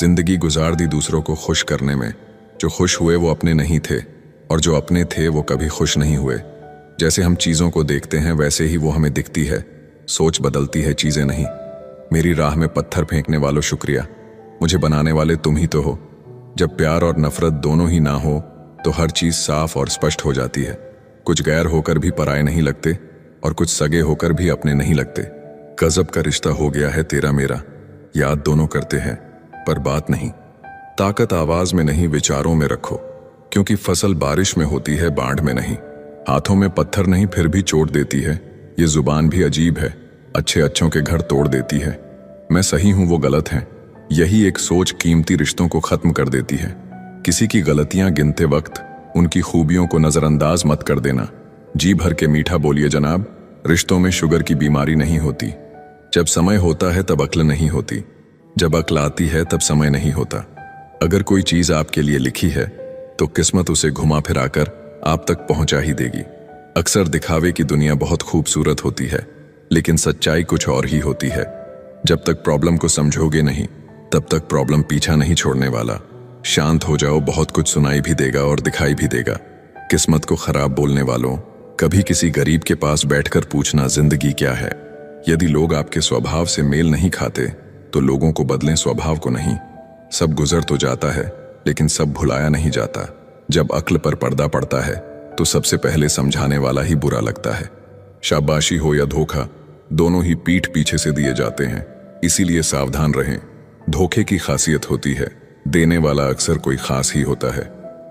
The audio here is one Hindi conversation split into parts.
जिंदगी गुजार दी दूसरों को खुश करने में। जो खुश हुए वो अपने नहीं थे, और जो अपने थे वो कभी खुश नहीं हुए। जैसे हम चीज़ों को देखते हैं वैसे ही वो हमें दिखती है। सोच बदलती है, चीज़ें नहीं। मेरी राह में पत्थर फेंकने वालों शुक्रिया, मुझे बनाने वाले तुम ही तो हो। जब प्यार और नफरत दोनों ही ना हो तो हर चीज़ साफ और स्पष्ट हो जाती है। कुछ गैर होकर भी पराये नहीं लगते, और कुछ सगे होकर भी अपने नहीं लगते। गजब का रिश्ता हो गया है तेरा मेरा, याद दोनों करते हैं पर बात नहीं। ताकत आवाज में नहीं, विचारों में रखो, क्योंकि फसल बारिश में होती है, बाढ़ में नहीं। हाथों में पत्थर नहीं फिर भी चोट देती है। ये जुबान भी अजीब है, अच्छे अच्छों के घर तोड़ देती है। मैं सही हूं वो गलत है, यही एक सोच कीमती रिश्तों को खत्म कर देती है। किसी की गलतियां गिनते वक्त उनकी खूबियों को नजरअंदाज मत कर देना। जी भर के मीठा बोलिए जनाब, रिश्तों में शुगर की बीमारी नहीं होती। जब समय होता है तब अक्ल नहीं होती, जब अक्ल आती है तब समय नहीं होता। अगर कोई चीज आपके लिए लिखी है तो किस्मत उसे घुमा फिराकर आप तक पहुंचा ही देगी। अक्सर दिखावे की दुनिया बहुत खूबसूरत होती है, लेकिन सच्चाई कुछ और ही होती है। जब तक प्रॉब्लम को समझोगे नहीं तब तक प्रॉब्लम पीछा नहीं छोड़ने वाला। शांत हो जाओ, बहुत कुछ सुनाई भी देगा और दिखाई भी देगा। किस्मत को खराब बोलने वालों, कभी किसी गरीब के पास बैठकर पूछना जिंदगी क्या है। यदि लोग आपके स्वभाव से मेल नहीं खाते तो लोगों को बदलें, स्वभाव को नहीं। सब गुजर तो जाता है लेकिन सब भुलाया नहीं जाता। जब अक्ल पर पर्दा पड़ता है तो सबसे पहले समझाने वाला ही बुरा लगता है। शाबाशी हो या धोखा, दोनों ही पीठ पीछे से दिए जाते हैं, इसीलिए सावधान रहें। धोखे की खासियत होती है, देने वाला अक्सर कोई खास ही होता है।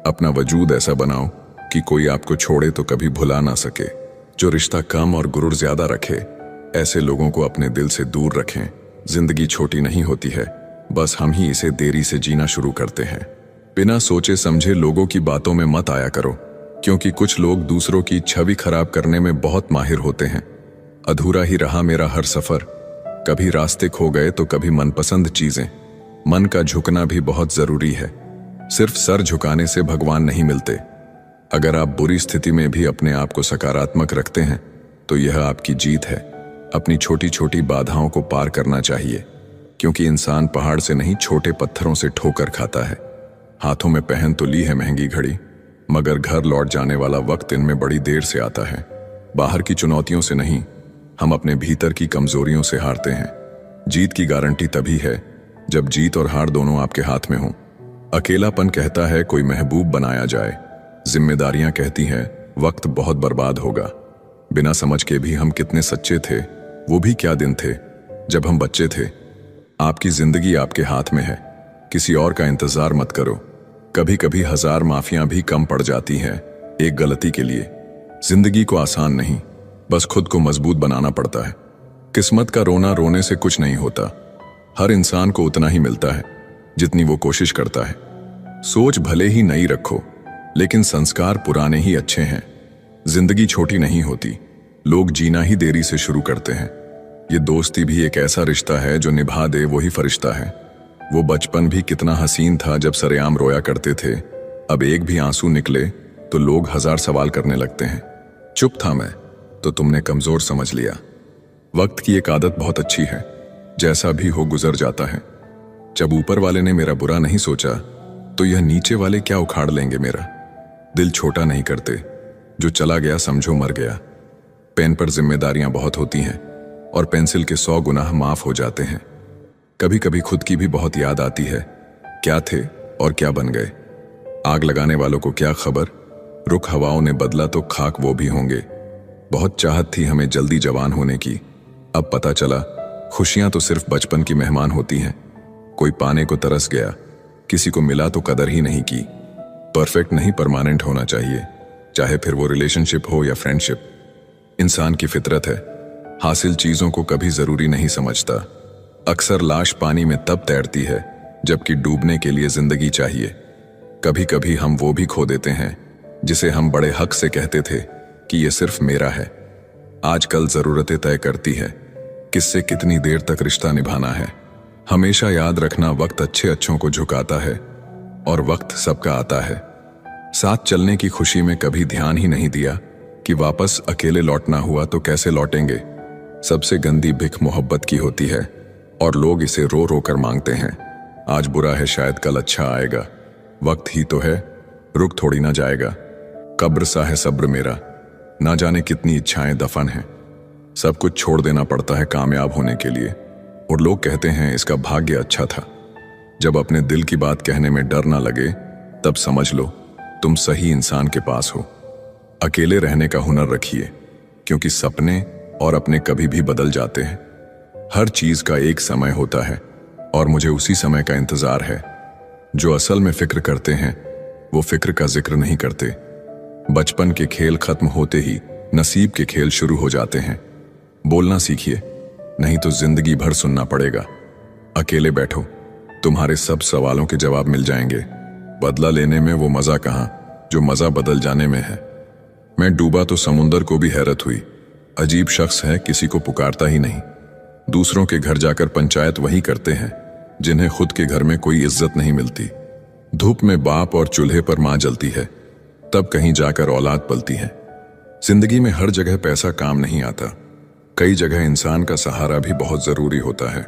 अपना वजूद ऐसा बनाओ कि कोई आपको छोड़े तो कभी भुला ना सके। जो रिश्ता कम और गुरूर ज्यादा रखे, ऐसे लोगों को अपने दिल से दूर रखें। जिंदगी छोटी नहीं होती है, बस हम ही इसे देरी से जीना शुरू करते हैं। बिना सोचे समझे लोगों की बातों में मत आया करो, क्योंकि कुछ लोग दूसरों की छवि खराब करने में बहुत माहिर होते हैं। अधूरा ही रहा मेरा हर सफर, कभी रास्ते खो गए तो कभी मनपसंद चीजें। मन का झुकना भी बहुत जरूरी है, सिर्फ सर झुकाने से भगवान नहीं मिलते। अगर आप बुरी स्थिति में भी अपने आप को सकारात्मक रखते हैं तो यह आपकी जीत है। अपनी छोटी छोटी बाधाओं को पार करना चाहिए, क्योंकि इंसान पहाड़ से नहीं छोटे पत्थरों से ठोकर खाता है। हाथों में पहन तो ली है महंगी घड़ी, मगर घर लौट जाने वाला वक्त इनमें बड़ी देर से आता है। बाहर की चुनौतियों से नहीं, हम अपने भीतर की कमजोरियों से हारते हैं। जीत की गारंटी तभी है जब जीत और हार दोनों आपके हाथ में हों। अकेलापन कहता है कोई महबूब बनाया जाए, जिम्मेदारियां कहती हैं वक्त बहुत बर्बाद होगा। बिना समझ के भी हम कितने सच्चे थे। वो भी क्या दिन थे जब हम बच्चे थे। आपकी जिंदगी आपके हाथ में है, किसी और का इंतजार मत करो। कभी कभी 1000 माफियां भी कम पड़ जाती हैं एक गलती के लिए। जिंदगी को आसान नहीं, बस खुद को मजबूत बनाना पड़ता है। किस्मत का रोना रोने से कुछ नहीं होता। हर इंसान को उतना ही मिलता है जितनी वो कोशिश करता है। सोच भले ही नई रखो, लेकिन संस्कार पुराने ही अच्छे हैं। जिंदगी छोटी नहीं होती, लोग जीना ही देरी से शुरू करते हैं। ये दोस्ती भी एक ऐसा रिश्ता है जो निभा दे वही फरिश्ता है। वो बचपन भी कितना हसीन था जब सरेआम रोया करते थे। अब एक भी आंसू निकले तो लोग 1000 सवाल करने लगते हैं। चुप था मैं तो तुमने कमजोर समझ लिया। वक्त की एक आदत बहुत अच्छी है, जैसा भी हो गुजर जाता है। जब ऊपर वाले ने मेरा बुरा नहीं सोचा तो यह नीचे वाले क्या उखाड़ लेंगे मेरा। दिल छोटा नहीं करते, जो चला गया समझो मर गया। पेन पर जिम्मेदारियां बहुत होती हैं और पेंसिल के 100 गुनाह माफ हो जाते हैं। कभी कभी खुद की भी बहुत याद आती है, क्या थे और क्या बन गए। आग लगाने वालों को क्या खबर, रुख हवाओं ने बदला तो खाक वो भी होंगे। बहुत चाहत थी हमें जल्दी जवान होने की, अब पता चला खुशियां तो सिर्फ बचपन की मेहमान होती हैं। कोई पाने को तरस गया, किसी को मिला तो कदर ही नहीं की। परफेक्ट नहीं, परमानेंट होना चाहिए, चाहे फिर वो रिलेशनशिप हो या फ्रेंडशिप। इंसान की फितरत है, हासिल चीजों को कभी जरूरी नहीं समझता। अक्सर लाश पानी में तब तैरती है जबकि डूबने के लिए जिंदगी चाहिए। कभी कभी हम वो भी खो देते हैं जिसे हम बड़े हक से कहते थे कि ये सिर्फ मेरा है। आजकल जरूरतें तय करती है किससे कितनी देर तक रिश्ता निभाना है। हमेशा याद रखना, वक्त अच्छे अच्छों को झुकाता है और वक्त सबका आता है। साथ चलने की खुशी में कभी ध्यान ही नहीं दिया कि वापस अकेले लौटना हुआ तो कैसे लौटेंगे। सबसे गंदी भिख मोहब्बत की होती है और लोग इसे रो रो कर मांगते हैं। आज बुरा है शायद कल अच्छा आएगा, वक्त ही तो है, रुक थोड़ी ना जाएगा। कब्र सा है सब्र मेरा, ना जाने कितनी इच्छाएं दफन हैं। सब कुछ छोड़ देना पड़ता है कामयाब होने के लिए, और लोग कहते हैं इसका भाग्य अच्छा था। जब अपने दिल की बात कहने में डर ना लगे, तब समझ लो तुम सही इंसान के पास हो। अकेले रहने का हुनर रखिए, क्योंकि सपने और अपने कभी भी बदल जाते हैं। हर चीज का एक समय होता है, और मुझे उसी समय का इंतजार है। जो असल में फिक्र करते हैं वो फिक्र का जिक्र नहीं करते। बचपन के खेल खत्म होते ही नसीब के खेल शुरू हो जाते हैं। बोलना सीखिए, नहीं तो जिंदगी भर सुनना पड़ेगा। अकेले बैठो, तुम्हारे सब सवालों के जवाब मिल जाएंगे। बदला लेने में वो मजा कहां जो मजा बदल जाने में है। मैं डूबा तो समुंदर को भी हैरत हुई। अजीब शख्स है, किसी को पुकारता ही नहीं। दूसरों के घर जाकर पंचायत वही करते हैं जिन्हें खुद के घर में कोई इज्जत नहीं मिलती। धूप में बाप और चूल्हे पर मां जलती है, तब कहीं जाकर औलाद पलती है। जिंदगी में हर जगह पैसा काम नहीं आता। कई जगह इंसान का सहारा भी बहुत जरूरी होता है।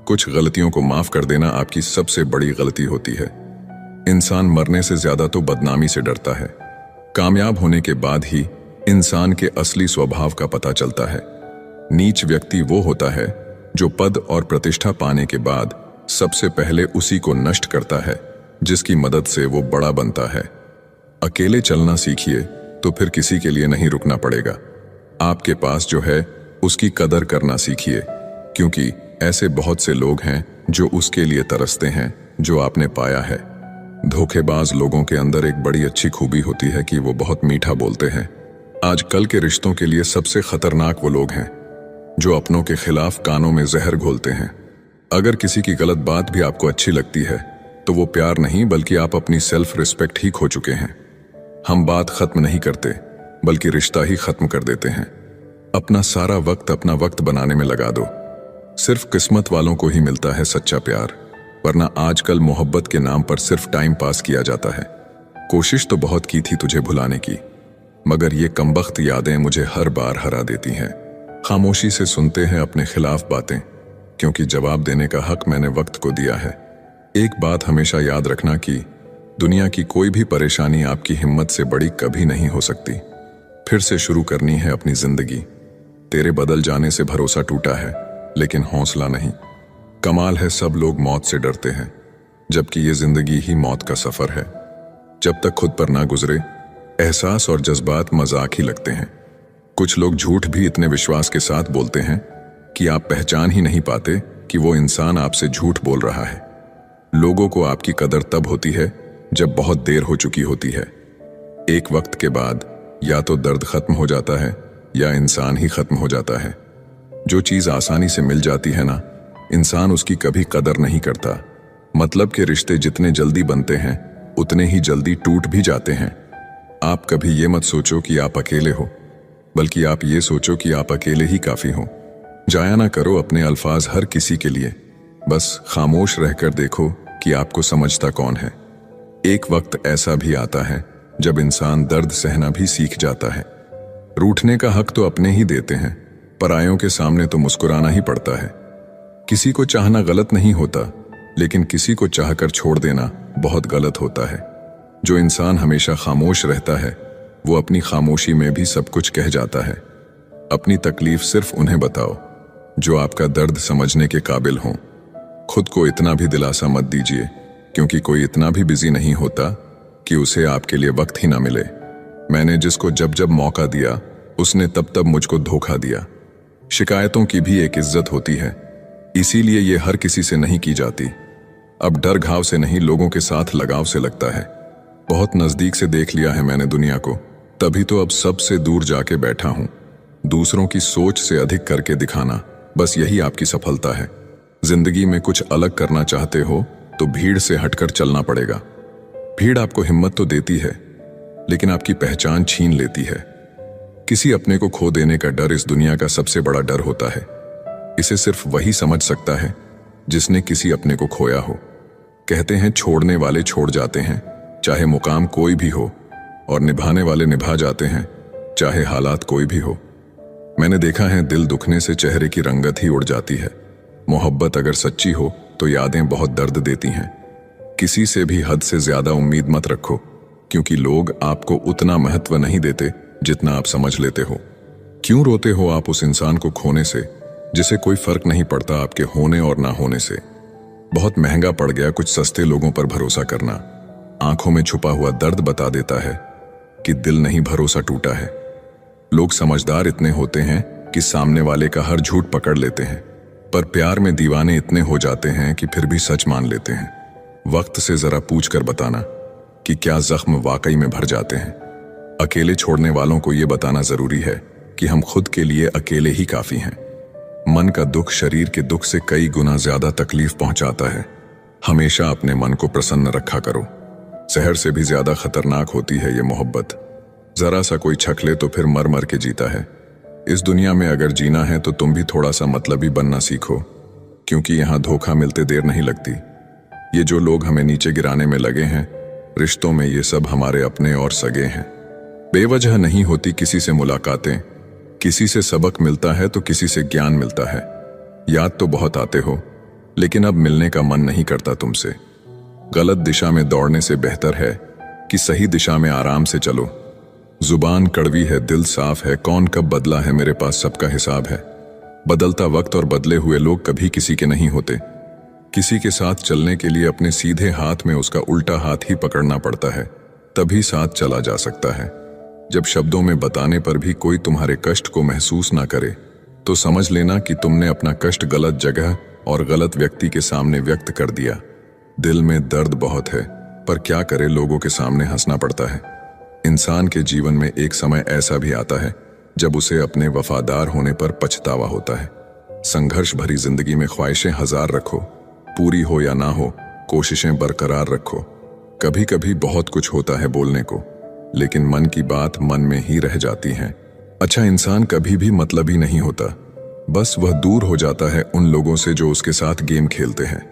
कुछ गलतियों को माफ कर देना आपकी सबसे बड़ी गलती होती है। इंसान मरने से ज्यादा तो बदनामी से डरता है। कामयाब होने के बाद ही इंसान के असली स्वभाव का पता चलता है। नीच व्यक्ति वो होता है जो पद और प्रतिष्ठा पाने के बाद सबसे पहले उसी को नष्ट करता है जिसकी मदद से वो बड़ा बनता है। अकेले चलना सीखिए तो फिर किसी के लिए नहीं रुकना पड़ेगा। आपके पास जो है उसकी कदर करना सीखिए, क्योंकि ऐसे बहुत से लोग हैं जो उसके लिए तरसते हैं जो आपने पाया है। धोखेबाज लोगों के अंदर एक बड़ी अच्छी खूबी होती है कि वो बहुत मीठा बोलते हैं। आजकल के रिश्तों के लिए सबसे खतरनाक वो लोग हैं जो अपनों के खिलाफ कानों में जहर घोलते हैं। अगर किसी की गलत बात भी आपको अच्छी लगती है तो वो प्यार नहीं बल्कि आप अपनी सेल्फ रिस्पेक्ट ही खो चुके हैं। हम बात खत्म नहीं करते बल्कि रिश्ता ही खत्म कर देते हैं। अपना सारा वक्त अपना वक्त बनाने में लगा दो। सिर्फ किस्मत वालों को ही मिलता है सच्चा प्यार, वरना आजकल मोहब्बत के नाम पर सिर्फ टाइम पास किया जाता है। कोशिश तो बहुत की थी तुझे भुलाने की, मगर ये कमबख्त यादें मुझे हर बार हरा देती हैं। खामोशी से सुनते हैं अपने खिलाफ बातें, क्योंकि जवाब देने का हक मैंने वक्त को दिया है। एक बात हमेशा याद रखना कि दुनिया की कोई भी परेशानी आपकी हिम्मत से बड़ी कभी नहीं हो सकती। फिर से शुरू करनी है अपनी जिंदगी। तेरे बदल जाने से भरोसा टूटा है, लेकिन हौसला नहीं। कमाल है सब लोग मौत से डरते हैं, जबकि ये जिंदगी ही मौत का सफर है। जब तक खुद पर ना गुजरे, एहसास और जज्बात मजाक ही लगते हैं। कुछ लोग झूठ भी इतने विश्वास के साथ बोलते हैं कि आप पहचान ही नहीं पाते कि वो इंसान आपसे झूठ बोल रहा है। लोगों को आपकी कदर तब होती है जब बहुत देर हो चुकी होती है। एक वक्त के बाद या तो दर्द खत्म हो जाता है या इंसान ही खत्म हो जाता है। जो चीज आसानी से मिल जाती है ना, इंसान उसकी कभी कदर नहीं करता। मतलब के रिश्ते जितने जल्दी बनते हैं उतने ही जल्दी टूट भी जाते हैं। आप कभी ये मत सोचो कि आप अकेले हो, बल्कि आप ये सोचो कि आप अकेले ही काफी हो। जाया ना करो अपने अल्फाज हर किसी के लिए, बस खामोश रहकर देखो कि आपको समझता कौन है। एक वक्त ऐसा भी आता है जब इंसान दर्द सहना भी सीख जाता है। रूठने का हक तो अपने ही देते हैं, परायों के सामने तो मुस्कुराना ही पड़ता है। किसी को चाहना गलत नहीं होता, लेकिन किसी को चाहकर छोड़ देना बहुत गलत होता है। जो इंसान हमेशा खामोश रहता है वो अपनी खामोशी में भी सब कुछ कह जाता है। अपनी तकलीफ सिर्फ उन्हें बताओ जो आपका दर्द समझने के काबिल हों। खुद को इतना भी दिलासा मत दीजिए, क्योंकि कोई इतना भी बिजी नहीं होता कि उसे आपके लिए वक्त ही ना मिले। मैंने जिसको जब जब मौका दिया उसने तब तब मुझको धोखा दिया। शिकायतों की भी एक इज्जत होती है, इसीलिए ये हर किसी से नहीं की जाती। अब डर घाव से नहीं, लोगों के साथ लगाव से लगता है। बहुत नजदीक से देख लिया है मैंने दुनिया को, तभी तो अब सबसे दूर जाके बैठा हूं। दूसरों की सोच से अधिक करके दिखाना, बस यही आपकी सफलता है। जिंदगी में कुछ अलग करना चाहते हो तो भीड़ से हटकर चलना पड़ेगा। भीड़ आपको हिम्मत तो देती है, लेकिन आपकी पहचान छीन लेती है। किसी अपने को खो देने का डर इस दुनिया का सबसे बड़ा डर होता है। इसे सिर्फ वही समझ सकता है जिसने किसी अपने को खोया हो। कहते हैं छोड़ने वाले छोड़ जाते हैं, चाहे मुकाम कोई भी हो, और निभाने वाले निभा जाते हैं, चाहे हालात कोई भी हो। मैंने देखा है दिल दुखने से चेहरे की रंगत ही उड़ जाती है। मोहब्बत अगर सच्ची हो तो यादें बहुत दर्द देती हैं। किसी से भी हद से ज्यादा उम्मीद मत रखो, क्योंकि लोग आपको उतना महत्व नहीं देते जितना आप समझ लेते हो। क्यों रोते हो आप उस इंसान को खोने से जिसे कोई फर्क नहीं पड़ता आपके होने और ना होने से? बहुत महंगा पड़ गया कुछ सस्ते लोगों पर भरोसा करना। आंखों में छुपा हुआ दर्द बता देता है कि दिल नहीं, भरोसा टूटा है। लोग समझदार इतने होते हैं कि सामने वाले का हर झूठ पकड़ लेते हैं, पर प्यार में दीवाने इतने हो जाते हैं कि फिर भी सच मान लेते हैं। वक्त से जरा पूछ कर बताना कि क्या जख्म वाकई में भर जाते हैं। अकेले छोड़ने वालों को यह बताना जरूरी है कि हम खुद के लिए अकेले ही काफी हैं। मन का दुख शरीर के दुख से कई गुना ज्यादा तकलीफ पहुंचाता है। हमेशा अपने मन को प्रसन्न रखा करो। जहर से भी ज्यादा खतरनाक होती है ये मोहब्बत। जरा सा कोई छक ले तो फिर मर मर के जीता है। इस दुनिया में अगर जीना है तो तुम भी थोड़ा सा मतलबी बनना सीखो, क्योंकि यहां धोखा मिलते देर नहीं लगती। ये जो लोग हमें नीचे गिराने में लगे हैं, रिश्तों में ये सब हमारे अपने और सगे हैं। बेवजह नहीं होती किसी से मुलाकातें, किसी से सबक मिलता है तो किसी से ज्ञान मिलता है। याद तो बहुत आते हो, लेकिन अब मिलने का मन नहीं करता तुमसे। गलत दिशा में दौड़ने से बेहतर है कि सही दिशा में आराम से चलो। जुबान कड़वी है, दिल साफ है, कौन कब बदला है मेरे पास सबका हिसाब है। बदलता वक्त और बदले हुए लोग कभी किसी के नहीं होते। किसी के साथ चलने के लिए अपने सीधे हाथ में उसका उल्टा हाथ ही पकड़ना पड़ता है, तभी साथ चला जा सकता है। जब शब्दों में बताने पर भी कोई तुम्हारे कष्ट को महसूस ना करे, तो समझ लेना कि तुमने अपना कष्ट गलत जगह और गलत व्यक्ति के सामने व्यक्त कर दिया। दिल में दर्द बहुत है, पर क्या करे, लोगों के सामने हंसना पड़ता है। इंसान के जीवन में एक समय ऐसा भी आता है जब उसे अपने वफादार होने पर पछतावा होता है। संघर्ष भरी जिंदगी में ख्वाहिशें हजार रखो, पूरी हो या ना हो, कोशिशें बरकरार रखो। कभी कभी बहुत कुछ होता है बोलने को, लेकिन मन की बात मन में ही रह जाती है। अच्छा इंसान कभी भी मतलबी नहीं होता, बस वह दूर हो जाता है उन लोगों से जो उसके साथ गेम खेलते हैं।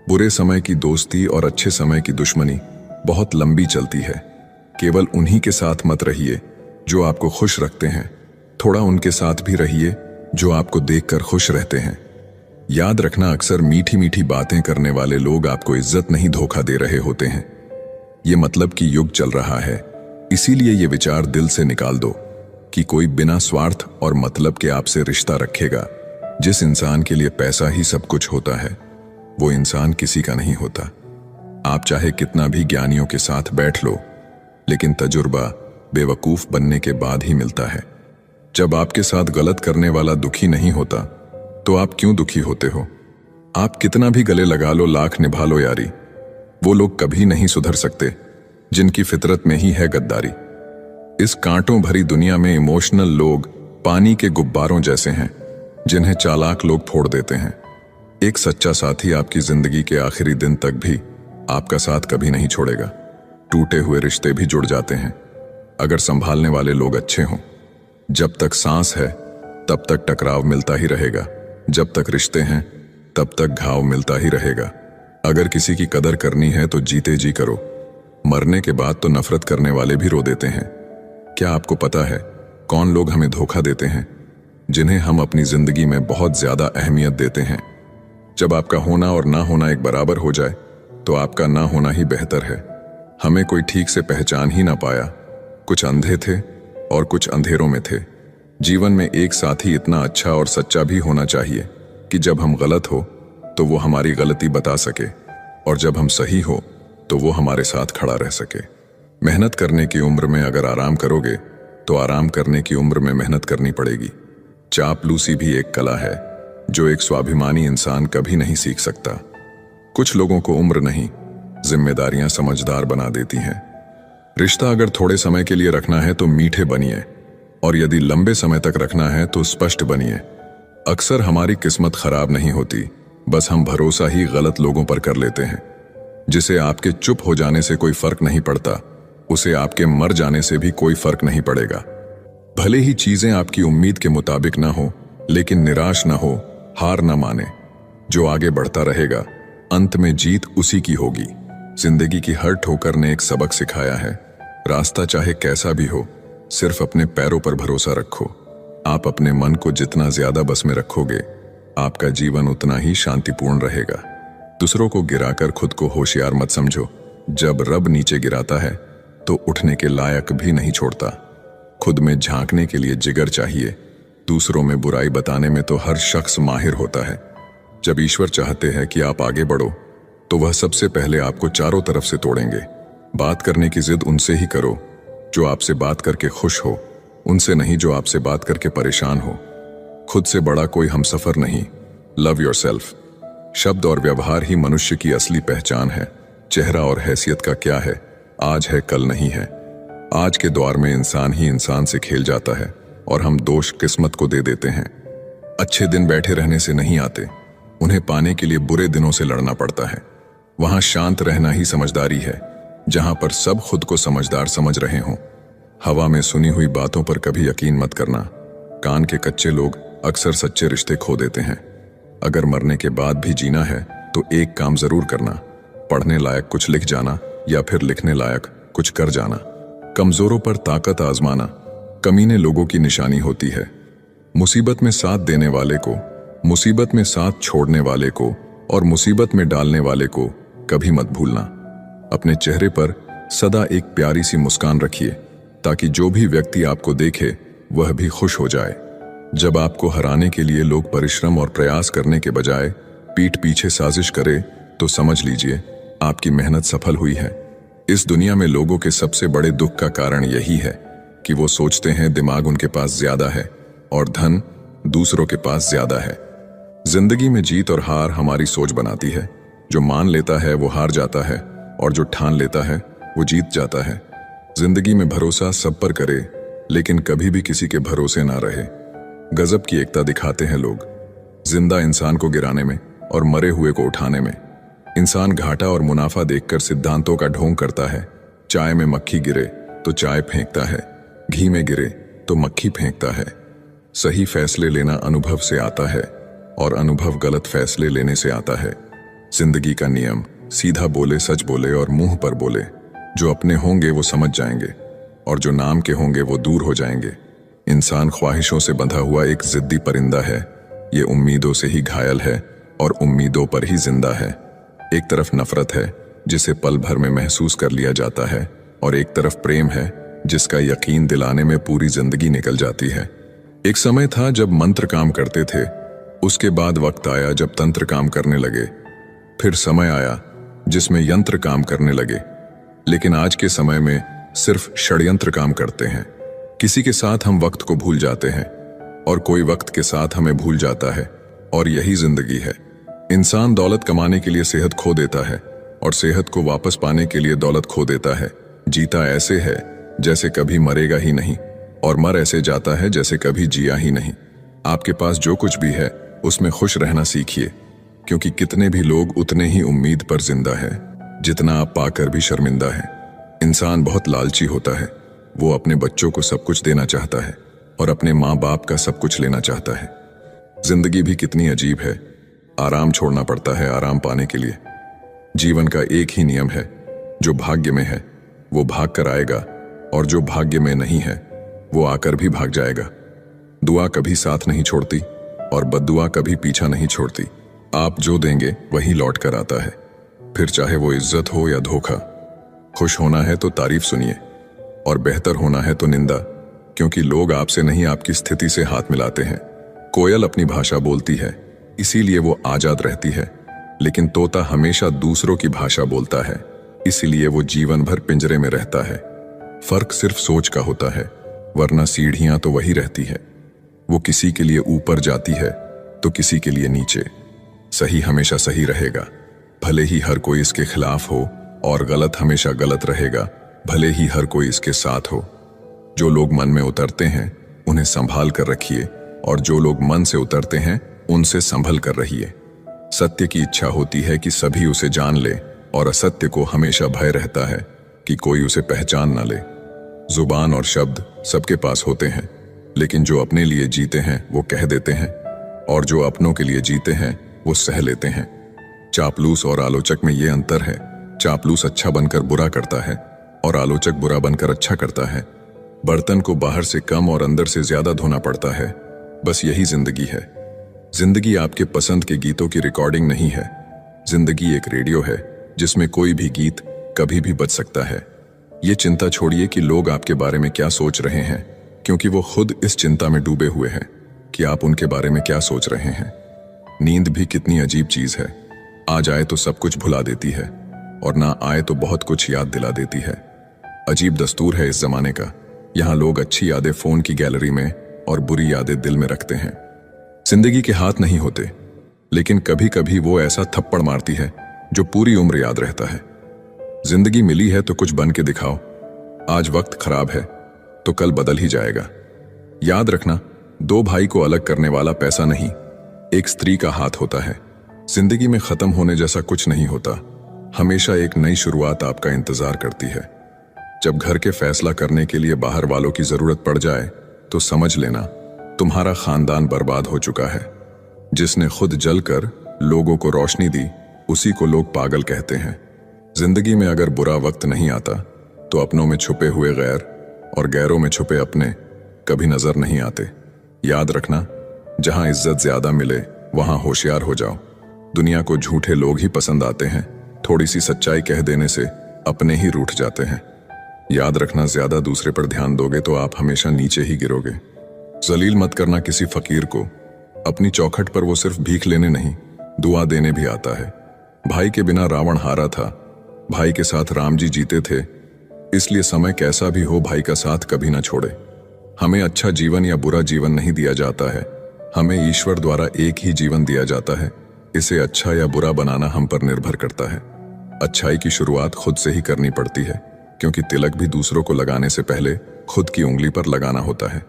बुरे समय की दोस्ती और अच्छे समय की दुश्मनी बहुत लंबी चलती है। केवल उन्हीं के साथ मत रहिए जो आपको खुश रखते हैं, थोड़ा उनके साथ भी रहिए जो आपको देखकर खुश रहते हैं। याद रखना, अक्सर मीठी मीठी बातें करने वाले लोग आपको इज्जत नहीं धोखा दे रहे होते हैं। ये मतलब कि युग चल रहा है, इसीलिए ये विचार दिल से निकाल दो कि कोई बिना स्वार्थ और मतलब के आपसे रिश्ता रखेगा। जिस इंसान के लिए पैसा ही सब कुछ होता है, वो इंसान किसी का नहीं होता। आप चाहे कितना भी ज्ञानियों के साथ बैठ लो, लेकिन तजुर्बा बेवकूफ बनने के बाद ही मिलता है। जब आपके साथ गलत करने वाला दुखी नहीं होता, तो आप क्यों दुखी होते हो? आप कितना भी गले लगा लो, लाख निभा लो यारी, वो लोग कभी नहीं सुधर सकते जिनकी फितरत में ही है गद्दारी। इस कांटों भरी दुनिया में इमोशनल लोग पानी के गुब्बारों जैसे हैं, जिन्हें चालाक लोग फोड़ देते हैं। एक सच्चा साथी आपकी जिंदगी के आखिरी दिन तक भी आपका साथ कभी नहीं छोड़ेगा। टूटे हुए रिश्ते भी जुड़ जाते हैं अगर संभालने वाले लोग अच्छे हों। जब तक सांस है तब तक टकराव मिलता ही रहेगा, जब तक रिश्ते हैं तब तक घाव मिलता ही रहेगा। अगर किसी की कदर करनी है तो जीते जी करो, मरने के बाद तो नफरत करने वाले भी रो देते हैं। क्या आपको पता है कौन लोग हमें धोखा देते हैं? जिन्हें हम अपनी जिंदगी में बहुत ज्यादा अहमियत देते हैं। जब आपका होना और ना होना एक बराबर हो जाए, तो आपका ना होना ही बेहतर है। हमें कोई ठीक से पहचान ही ना पाया, कुछ अंधे थे और कुछ अंधेरों में थे। जीवन में एक साथी इतना अच्छा और सच्चा भी होना चाहिए कि जब हम गलत हो तो वो हमारी गलती बता सके, और जब हम सही हो तो वो हमारे साथ खड़ा रह सके। मेहनत करने की उम्र में अगर आराम करोगे, तो आराम करने की उम्र में मेहनत करनी पड़ेगी। चापलूसी भी एक कला है जो एक स्वाभिमानी इंसान कभी नहीं सीख सकता। कुछ लोगों को उम्र नहीं, जिम्मेदारियां समझदार बना देती हैं। रिश्ता अगर थोड़े समय के लिए रखना है तो मीठे बनिए, और यदि लंबे समय तक रखना है तो स्पष्ट बनिए। अक्सर हमारी किस्मत खराब नहीं होती, बस हम भरोसा ही गलत लोगों पर कर लेते हैं। जिसे आपके चुप हो जाने से कोई फर्क नहीं पड़ता, उसे आपके मर जाने से भी कोई फर्क नहीं पड़ेगा। भले ही चीजें आपकी उम्मीद के मुताबिक ना हो, लेकिन निराश ना हो, हार ना माने। जो आगे बढ़ता रहेगा, अंत में जीत उसी की होगी। जिंदगी की हर ठोकर ने एक सबक सिखाया है। रास्ता चाहे कैसा भी हो, सिर्फ अपने पैरों पर भरोसा रखो। आप अपने मन को जितना ज्यादा बस में रखोगे, आपका जीवन उतना ही शांतिपूर्ण रहेगा। दूसरों को गिराकर खुद को होशियार मत समझो। जब रब नीचे गिराता है तो उठने के लायक भी नहीं छोड़ता। खुद में झांकने के लिए जिगर चाहिए। दूसरों में बुराई बताने में तो हर शख्स माहिर होता है। जब ईश्वर चाहते हैं कि आप आगे बढ़ो तो वह सबसे पहले आपको चारों तरफ से तोड़ेंगे। बात करने की जिद उनसे ही करो जो आपसे बात करके खुश हो, उनसे नहीं जो आपसे बात करके परेशान हो। खुद से बड़ा कोई हमसफर नहीं। Love yourself. शब्द और व्यवहार ही मनुष्य की असली पहचान है। चेहरा और हैसियत का क्या है, आज है कल नहीं है। आज के दौर में इंसान ही इंसान से खेल जाता है और हम दोष किस्मत को दे देते हैं। अच्छे दिन बैठे रहने से नहीं आते, उन्हें पाने के लिए बुरे दिनों से लड़ना पड़ता है। वहां शांत रहना ही समझदारी है, जहां पर सब खुद को समझदार समझ रहे हों। हवा में सुनी हुई बातों पर कभी यकीन मत करना। कान के कच्चे लोग अक्सर सच्चे रिश्ते खो देते हैं। अगर मरने के बाद भी जीना है तो एक काम जरूर करना, पढ़ने लायक कुछ लिख जाना या फिर लिखने लायक कुछ कर जाना। कमजोरों पर ताकत आजमाना कमीने लोगों की निशानी होती है। मुसीबत में साथ देने वाले को, मुसीबत में साथ छोड़ने वाले को और मुसीबत में डालने वाले को कभी मत भूलना। अपने चेहरे पर सदा एक प्यारी सी मुस्कान रखिए ताकि जो भी व्यक्ति आपको देखे वह भी खुश हो जाए। जब आपको हराने के लिए लोग परिश्रम और प्रयास करने के बजाय पीठ पीछे साजिश करे तो समझ लीजिए आपकी मेहनत सफल हुई है। इस दुनिया में लोगों के सबसे बड़े दुख का कारण यही है कि वो सोचते हैं दिमाग उनके पास ज्यादा है और धन दूसरों के पास ज्यादा है। जिंदगी में जीत और हार हमारी सोच बनाती है। जो मान लेता है वो हार जाता है और जो ठान लेता है वो जीत जाता है। जिंदगी में भरोसा सब पर करे, लेकिन कभी भी किसी के भरोसे ना रहे। गजब की एकता दिखाते हैं लोग, जिंदा इंसान को गिराने में और मरे हुए को उठाने में। इंसान घाटा और मुनाफा देखकर सिद्धांतों का ढोंग करता है। चाय में मक्खी गिरे तो चाय फेंकता है, घी में गिरे तो मक्खी फेंकता है। सही फैसले लेना अनुभव से आता है और अनुभव गलत फैसले लेने से आता है। जिंदगी का नियम सीधा बोले, सच बोले और मुंह पर बोले। जो अपने होंगे वो समझ जाएंगे और जो नाम के होंगे वो दूर हो जाएंगे। इंसान ख्वाहिशों से बंधा हुआ एक जिद्दी परिंदा है। ये उम्मीदों से ही घायल है और उम्मीदों पर ही जिंदा है। एक तरफ नफरत है जिसे पल भर में महसूस कर लिया जाता है और एक तरफ प्रेम है जिसका यकीन दिलाने में पूरी जिंदगी निकल जाती है। एक समय था जब मंत्र काम करते थे, उसके बाद वक्त आया जब तंत्र काम करने लगे। फिर समय आया जिसमें यंत्र काम करने लगे। लेकिन आज के समय में सिर्फ षड्यंत्र काम करते हैं। किसी के साथ हम वक्त को भूल जाते हैं और कोई वक्त के साथ हमें भूल जाता है, और यही जिंदगी है। इंसान दौलत कमाने के लिए सेहत खो देता है और सेहत को वापस पाने के लिए दौलत खो देता है। जीता ऐसे है जैसे कभी मरेगा ही नहीं और मर ऐसे जाता है जैसे कभी जिया ही नहीं। आपके पास जो कुछ भी है उसमें खुश रहना सीखिए, क्योंकि कितने भी लोग उतने ही उम्मीद पर जिंदा है जितना आप पाकर भी शर्मिंदा है। इंसान बहुत लालची होता है। वो अपने बच्चों को सब कुछ देना चाहता है और अपने माँ बाप का सब कुछ लेना चाहता है। जिंदगी भी कितनी अजीब है। आराम छोड़ना पड़ता है आराम पाने के लिए। जीवन का एक ही नियम है, जो भाग्य में है वो भाग कर आएगा और जो भाग्य में नहीं है वो आकर भी भाग जाएगा। दुआ कभी साथ नहीं छोड़ती और बद्दुआ कभी पीछा नहीं छोड़ती। आप जो देंगे वही लौट कर आता है, फिर चाहे वो इज्जत हो या धोखा। खुश होना है तो तारीफ सुनिए और बेहतर होना है तो निंदा, क्योंकि लोग आपसे नहीं आपकी स्थिति से हाथ मिलाते हैं। कोयल अपनी भाषा बोलती है इसीलिए वो आजाद रहती है, लेकिन तोता हमेशा दूसरों की भाषा बोलता है इसीलिए वो जीवन भर पिंजरे में रहता है। फर्क सिर्फ सोच का होता है, वरना सीढ़ियां तो वही रहती है। वो किसी के लिए ऊपर जाती है तो किसी के लिए नीचे। सही हमेशा सही रहेगा, भले ही हर कोई इसके खिलाफ हो, और गलत हमेशा गलत रहेगा, भले ही हर कोई इसके साथ हो। जो लोग मन में उतरते हैं उन्हें संभाल कर रखिए, और जो लोग मन से उतरते हैं उनसे संभल कर रहिए। सत्य की इच्छा होती है कि सभी उसे जान ले, और असत्य को हमेशा भय रहता है कि कोई उसे पहचान न ले। जुबान और शब्द सबके पास होते हैं, लेकिन जो अपने लिए जीते हैं वो कह देते हैं, और जो अपनों के लिए जीते हैं वो सह लेते हैं। चापलूस और आलोचक में ये अंतर है, चापलूस अच्छा बनकर बुरा करता है और आलोचक बुरा बनकर अच्छा करता है। बर्तन को बाहर से कम और अंदर से ज्यादा धोना पड़ता है, बस यही जिंदगी है। जिंदगी आपके पसंद के गीतों की रिकॉर्डिंग नहीं है, जिंदगी एक रेडियो है जिसमें कोई भी गीत कभी भी बज सकता है। ये चिंता छोड़िए कि लोग आपके बारे में क्या सोच रहे हैं, क्योंकि वो खुद इस चिंता में डूबे हुए हैं कि आप उनके बारे में क्या सोच रहे हैं। नींद भी कितनी अजीब चीज है, आ जाए तो सब कुछ भुला देती है और ना आए तो बहुत कुछ याद दिला देती है। अजीब दस्तूर है इस जमाने का, यहाँ लोग अच्छी यादें फोन की गैलरी में और बुरी यादें दिल में रखते हैं। जिंदगी के हाथ नहीं होते, लेकिन कभी कभी वो ऐसा थप्पड़ मारती है जो पूरी उम्र याद रहता है। जिंदगी मिली है तो कुछ बन के दिखाओ, आज वक्त खराब है तो कल बदल ही जाएगा। याद रखना, दो भाई को अलग करने वाला पैसा नहीं, एक स्त्री का हाथ होता है। जिंदगी में खत्म होने जैसा कुछ नहीं होता, हमेशा एक नई शुरुआत आपका इंतजार करती है। जब घर के फैसला करने के लिए बाहर वालों की जरूरत पड़ जाए तो समझ लेना तुम्हारा खानदान बर्बाद हो चुका है। जिसने खुद जलकर लोगों को रोशनी दी, उसी को लोग पागल कहते हैं। जिंदगी में अगर बुरा वक्त नहीं आता तो अपनों में छुपे हुए गैर और गैरों में छुपे अपने कभी नजर नहीं आते। याद रखना, जहां इज्जत ज्यादा मिले वहां होशियार हो जाओ। दुनिया को झूठे लोग ही पसंद आते हैं, थोड़ी सी सच्चाई कह देने से अपने ही रूठ जाते हैं। याद रखना, ज्यादा दूसरे पर ध्यान दोगे तो आप हमेशा नीचे ही गिरोगे। जलील मत करना किसी फकीर को, अपनी चौखट पर वो सिर्फ भीख लेने नहीं, दुआ देने भी आता है। भाई के बिना रावण हारा था, भाई के साथ राम जी जीते थे। इसलिए समय कैसा भी हो, भाई का साथ कभी ना छोड़े। हमें अच्छा जीवन या बुरा जीवन नहीं दिया जाता है, हमें ईश्वर द्वारा एक ही जीवन दिया जाता है। इसे अच्छा या बुरा बनाना हम पर निर्भर करता है। अच्छाई की शुरुआत खुद से ही करनी पड़ती है, क्योंकि तिलक भी दूसरों को लगाने से पहले खुद की उंगली पर लगाना होता है।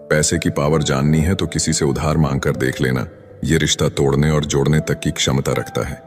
पैसे की पावर जाननी है तो किसी से उधार मांग कर देख लेना, ये रिश्ता तोड़ने और जोड़ने तक की क्षमता रखता है।